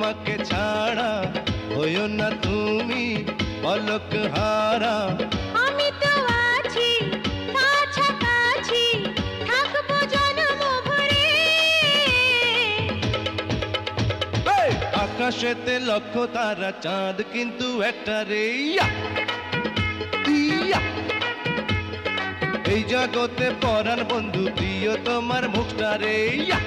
আমাকে ছাড়া হইও না তুমি পলক হারা। আমি তো আছি কাছাকাছি, থাকবো জনম ভরে। আকাশেতে লক্ষ তারা, চাঁদ কিন্তু একটা রে। ইয়া! ইয়া! এই জগতে পরাণ বন্ধু, প্রিয় তোমার মুখটা রে। ইয়া!